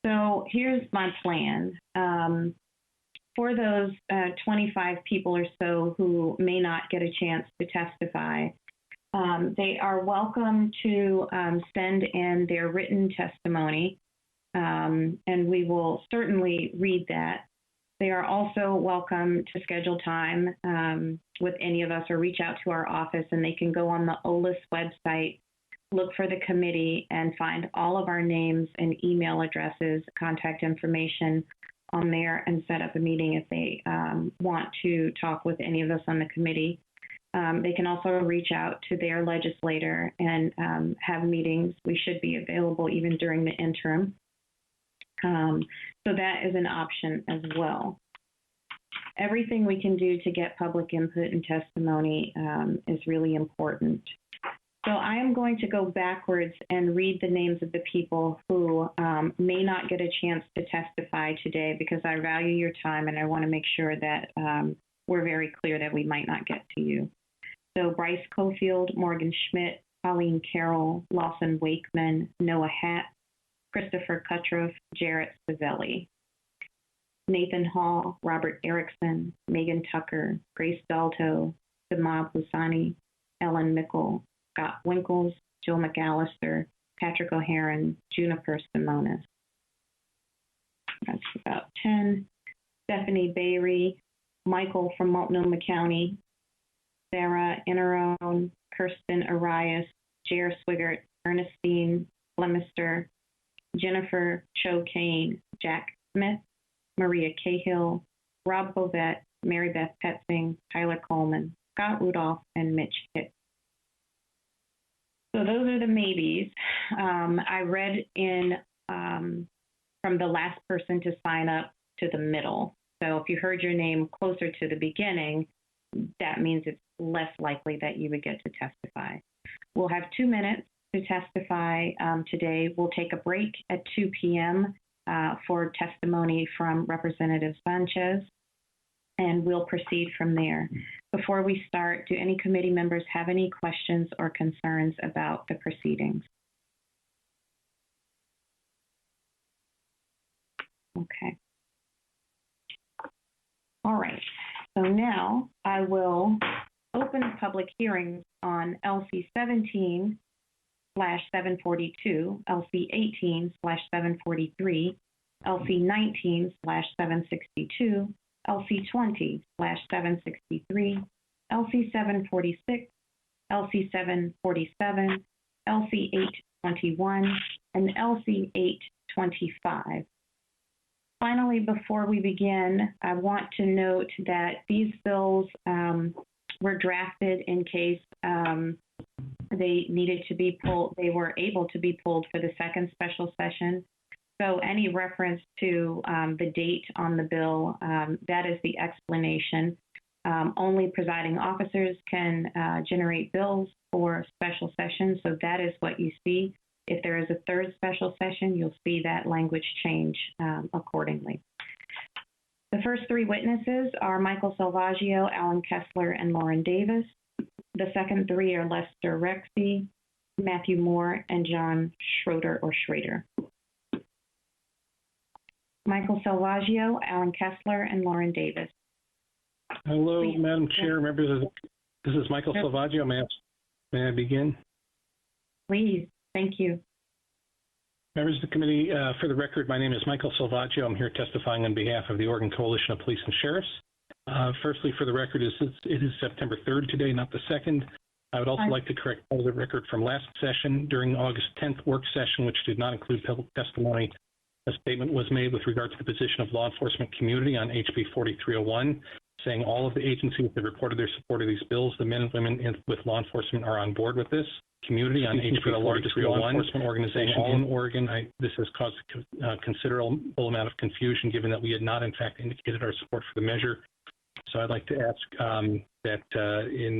So here's my plan. For those 25 people or so who may not get a chance to testify, they are welcome to send in their written testimony, and we will certainly read that. They are also welcome to schedule time with any of us or reach out to our office, and they can go on the OLIS website, look for the committee, and find all of our names and email addresses, contact information on there, and set up a meeting if they want to talk with any of us on the committee. They can also reach out to their legislator and have meetings. We should be available even during the interim. So that is an option as well. Everything we can do to get public input and testimony is really important. So I am going to go backwards and read the names of the people who may not get a chance to testify today, because I value your time and I want to make sure that we're very clear that we might not get to you. So Bryce Cofield, Morgan Schmidt, Colleen Carroll, Lawson Wakeman, Noah Hatt, Christopher Cutroff, Jarrett Savelli, Nathan Hall, Robert Erickson, Megan Tucker, Grace Dalto, Samab Husani, Ellen Mickle, Scott Winkles, Jill McAllister, Patrick O'Haron, Juniper Simonis. That's about 10. Stephanie Bayry, Michael from Multnomah County, Sarah Innerone, Kirsten Arias, Jer Swigert, Ernestine Flemister, Jennifer Cho Kane, Jack Smith, Maria Cahill, Rob Bovett, Mary Beth Petzing, Tyler Coleman, Scott Rudolph, and Mitch Hicks. So those are the maybes. I read in from the last person to sign up to the middle. So if you heard your name closer to the beginning, that means it's less likely that you would get to testify. We'll have 2 minutes to testify today. We'll take a break at 2 p.m. For testimony from Representative Sanchez, and we'll proceed from there. Before we start, do any committee members have any questions or concerns about the proceedings? Okay. All right. So now I will open the public hearings on LC 17/742, LC 18/743, LC 19/762, LC 20/763, LC 746, LC 747, LC 821, and LC 825. Finally, before we begin, I want to note that these bills were drafted in case they needed to be pulled. They were able to be pulled for the second special session. So any reference to the date on the bill, that is the explanation. Only presiding officers can generate bills for special sessions, so that is what you see. If there is a third special session, you'll see that language change accordingly. The first three witnesses are Michael Salvaggio, Alan Kessler, and Lauren Davis. The second three are Lester Rexy, Matthew Moore, and John Schroeder or Schrader. Michael Salvaggio, Alan Kessler, and Lauren Davis. Hello, Madam Chair, members. This is Michael Salvaggio. May I begin? Please. Thank you. Members of the committee, for the record, my name is Michael Salvaggio. I'm here testifying on behalf of the Oregon Coalition of Police and Sheriffs. Firstly, for the record, it is September 3rd today, not the 2nd. I would also like to correct part of the record from last session. During August 10th work session, which did not include public testimony, a statement was made with regard to the position of law enforcement community on HB 4301, saying all of the agencies that reported their support of these bills, the men and women with law enforcement are on board with this. Community on HB, the largest law enforcement organization in Oregon. This has caused a considerable amount of confusion, given that we had not, in fact, indicated our support for the measure. So I'd like to ask that in